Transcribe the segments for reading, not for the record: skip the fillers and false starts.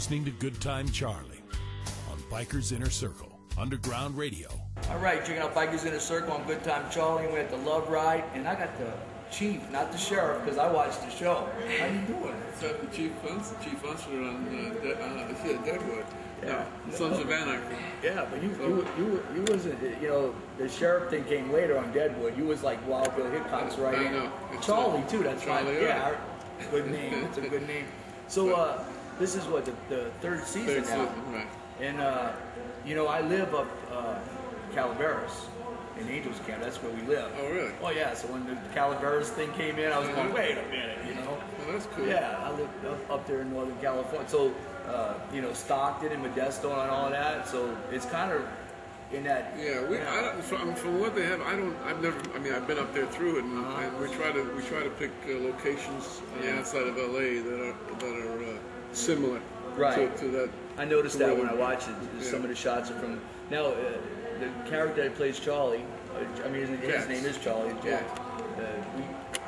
listening to Good Time Charlie on Biker's Inner Circle, Underground Radio. All right, checking out Biker's Inner Circle on Good Time Charlie. We're at the Love Ride, and I got the chief, not the sheriff, because I watched the show. How you doing? So the Chief Usher on Deadwood. Yeah. Sons of Anarchy. Yeah, but you wasn't, you know, the sheriff thing came later on Deadwood. You was like Wild Bill Hickok's writing. I know. Charlie, too, that's Charlie, fine. Yeah, good name. It's a good name. So, this is what, the third season now. Right. And, you know, I live up Calaveras in Angels Camp. That's where we live. Oh, really? Oh, yeah. So when the Calaveras thing came in, I was going, wait a minute, you know? Well, that's cool. Yeah, I live up there in Northern California. So, you know, Stockton and Modesto and all of that. So it's kind of in that. Yeah, from what they have, I've been up there through it, and we try to pick locations on the outside of LA that are similar. Right. To that. I noticed that when I watched it. Some of the shots are from. Now, the character that plays Charlie, his name is Charlie. Yeah.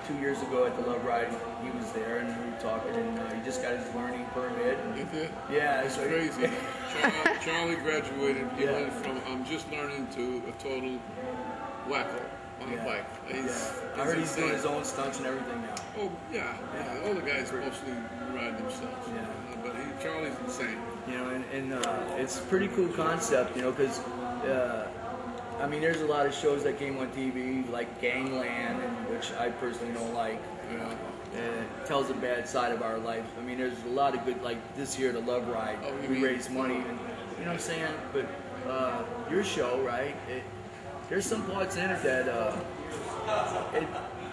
2 years ago at the Love Ride, he was there, and we were talking, and he just got his learning permit. Yeah, it's crazy. Charlie graduated. He went from I'm just learning to a total wacko on a bike. I heard he's doing his own stunts and everything now. Oh yeah. All the guys mostly ride themselves. Yeah. But Charlie's insane. You know, and it's a pretty cool concept, you know, because I mean, there's a lot of shows that came on TV, like Gangland, which I personally don't like, you know, and it tells a bad side of our life. I mean, there's a lot of good, like this year, the Love Ride, we raised money, and, you know what I'm saying? But your show, right, there's some parts in it that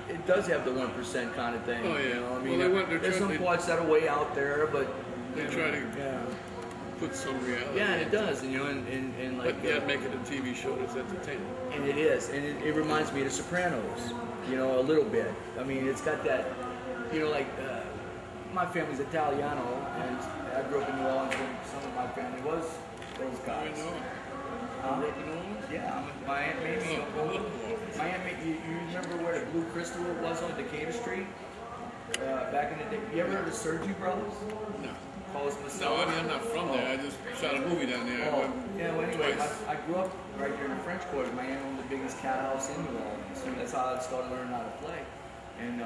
it does have the 1% kind of thing. Oh, yeah. You know? I mean, well, there's some parts that are way out there, but they try to put some reality. Yeah, and it does, and, you know, and like. But yeah, make it a TV show that's entertaining. And it is, and it reminds me of The Sopranos, you know, a little bit. I mean, it's got that, you know, like my family's Italiano, and I grew up in New Orleans, and some of my family was those guys. You grew up in New Orleans? Yeah, my Aunt Mamie. My Aunt Mamie, you remember where the Blue Crystal was on Decatur Street back in the day? You ever heard of the Sergi Brothers? No. No, I'm not from there. I just shot a movie down there. Yeah, well, anyway, I grew up right there in the French Quarter. My aunt owned the biggest cat house in New Orleans. So that's how I started learning how to play. And,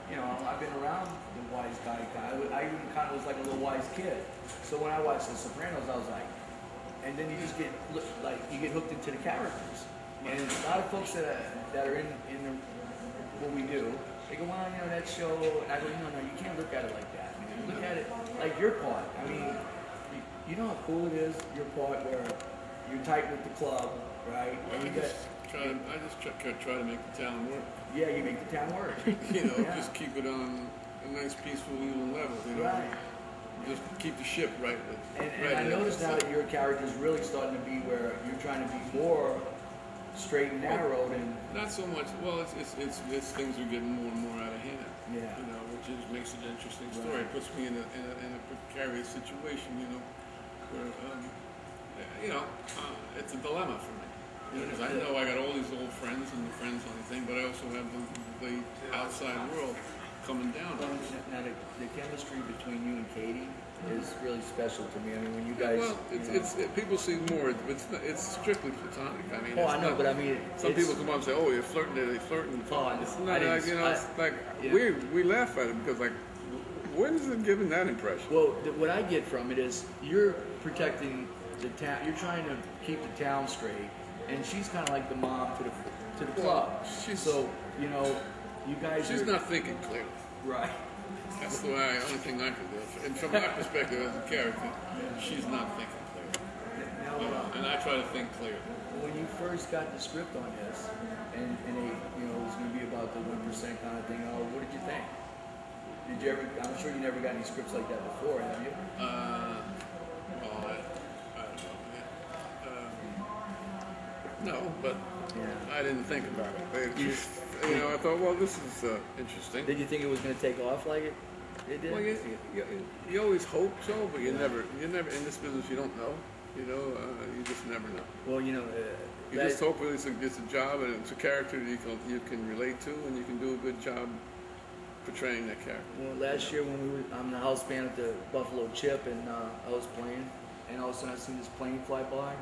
you know, I've been around the wise guy. I even kind of was like a little wise kid. So when I watched The Sopranos, I was like, and then you just get, like, you get hooked into the characters. And a lot of folks that are in what we do, they go, well, you know, that show, and I go, no, you can't look at it like that. Look at it like your part. I mean, you know how cool it is, your part where you're tight with the club, right? And I just try to make the town work. Yeah, you make the town work. You know, just keep it on a nice, peaceful, even level. You know, right. Just keep the ship right. And I noticed now that your character is really starting to be where you're trying to be more straight and narrow than. Not so much. Well, it's things are getting more and more out of hand. Yeah. You know, which makes it an interesting story. It puts me in a precarious situation. You know, where it's a dilemma for me. Because I know I got all these old friends and the friends on the thing, but I also have the outside world coming down. Now the chemistry between you and Katie is really special to me. I mean, when you guys. Well, people see more. It's strictly platonic. I mean. Oh, I know, but I mean. Some people come up and say, "Oh, you're flirting." They're flirting. Oh, it's not like, you know. It's like we laugh at it because like, when is it giving that impression? Well, what I get from it is you're protecting the town. You're trying to keep the town straight, and she's kind of like the mom to the club. So you know, you guys. She's not thinking clearly. Right. That's the only thing I can do. And from my perspective as a character, she's not thinking clearly. And I try to think clearly. When you first got the script on this, and it, you know, it was going to be about the 1% kind of thing, what did you think? Did you ever? I'm sure you never got any scripts like that before, have you? Well, I don't know. No, but I didn't think about it. You know, I thought, well, this is interesting. Did you think it was going to take off like it did? Well, you always hope so, but you never in this business you don't know. You know, you just never know. Well, you know, you just hope it's a job and it's a character that you can relate to, and you can do a good job portraying that character. Well, last year when I'm the house band at the Buffalo Chip, and I was playing, and all of a sudden I seen this plane fly by,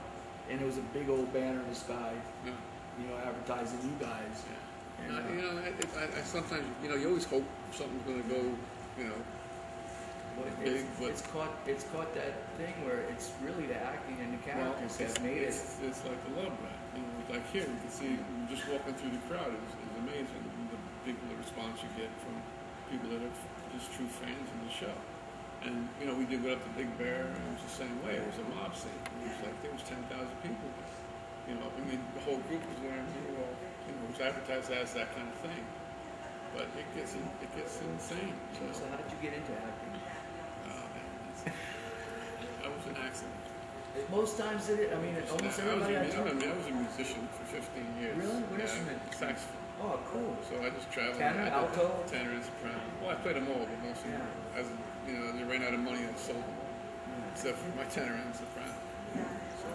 and it was a big old banner in the sky, Yeah. you know, advertising you guys. Yeah. And, You know, I sometimes, you know, you always hope something's going to go, you know, big, but it's caught that thing where it's really the acting and the characters that made it. It's like the love brand. You know, like here, you can see just walking through the crowd is amazing. The response you get from people that are just true fans of the show. And you know, we did go up to Big Bear, and it was the same way. It was a mob scene. It was like there was 10,000 people. You know, I mean, the whole group was wearing, you know, it was advertised as that kind of thing. But it gets insane. So how did you get into acting? That was an accident. Most times I mean, almost everybody I talk I was a musician for 15 years. Really? What instrument? Saxophone. Oh, cool. So I just traveled. Tenor, alto? Tenor, soprano. Well, I played them all, but mostly as you know, they ran out of money and sold them, except for my tenor and soprano. So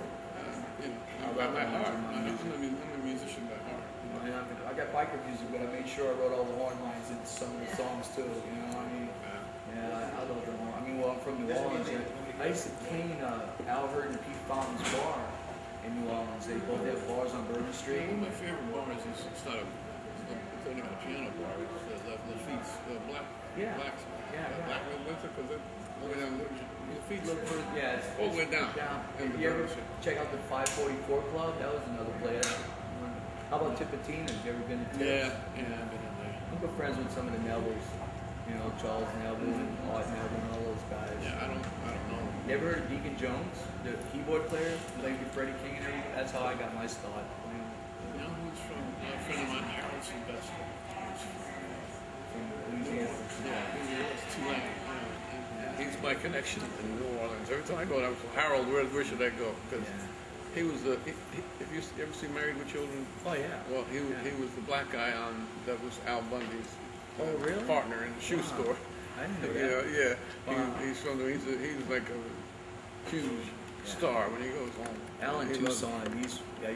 you know, by heart, I'm a musician by heart. You know, I got biker music, but I made sure I wrote all the horn lines into some of the songs too. You know what I mean? Yeah, I love the horn. I mean, well, I'm from New Orleans. I used to clean Al Hurd and Pete Fountain's bar in New Orleans. They both have bars on Bourbon Street. One of my favorite bars is it's not a piano bar. It's Lafitte's Black. Yeah. Black Winter, because they're all the way down Lafitte's. Look for, yeah, it's all the way down. If you ever check out the 544 Club, that was another place. How about Tipitina's? You ever been to Tips? Yeah, I've been in there. I'm good friends with some of the Neville's. You know, Charles Neville and Art Neville and all those guys. Yeah, I don't know. You ever heard of Deacon Jones, the keyboard player, played with Freddie King and everything? That's how I got my start. You know who's from? A friend of mine, Harold Sylvester. From Louisiana. Yeah, it's Tulane. He's my connection in New Orleans. Every time I go, Harold, where should I go? Because he was if you ever see Married with Children? Oh yeah. Well, he was the black guy on that was Al Bundy's really? partner in the shoe store. I didn't know that. Yeah. Wow. He's like a huge star when he goes home. Alan Toussaint,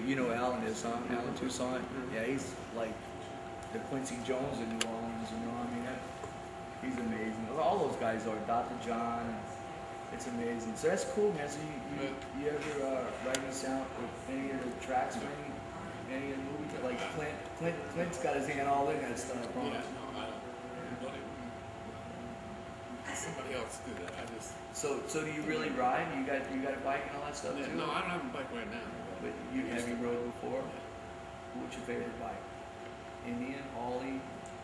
you know who Alan is, huh? Alan Toussaint. Yeah, he's like the Quincy Jones in New Orleans. You know, I mean, he's amazing. All those guys are. Dr. John. It's amazing. So that's cool, man. So you ever write any sound with any of the tracks for any of the movies? Like Clint's got his hand all in that stuff. Yeah, no, I don't. Somebody else do that. I just. So do you really ride? You got a bike and all that stuff too? No, I don't have a bike right now. But have you rode before? What's your favorite bike? Indian, Ollie?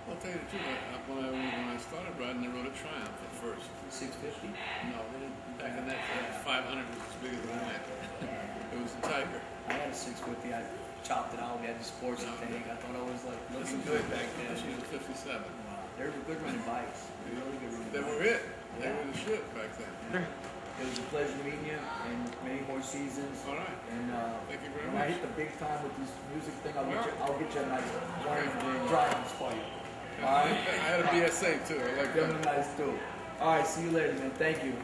I'll tell you the truth. When I started riding, I rode a Triumph at first. 650? No, back in that time, 500 was as big as that. It was a Tiger. I had a 650. I chopped it out. We had the sports tank. I thought I was like looking good back then. This was a 57. Wow. They were good running bikes. They were really good running They bikes. were it. They were the shit back then. It was a pleasure meeting you, and many more seasons. All right. And Thank you very when much. I hit the big time with this music thing, I'll get you a nice driving spot. All right. I had a BSA too. I like Them that. nice too. All right. See you later, man. Thank you.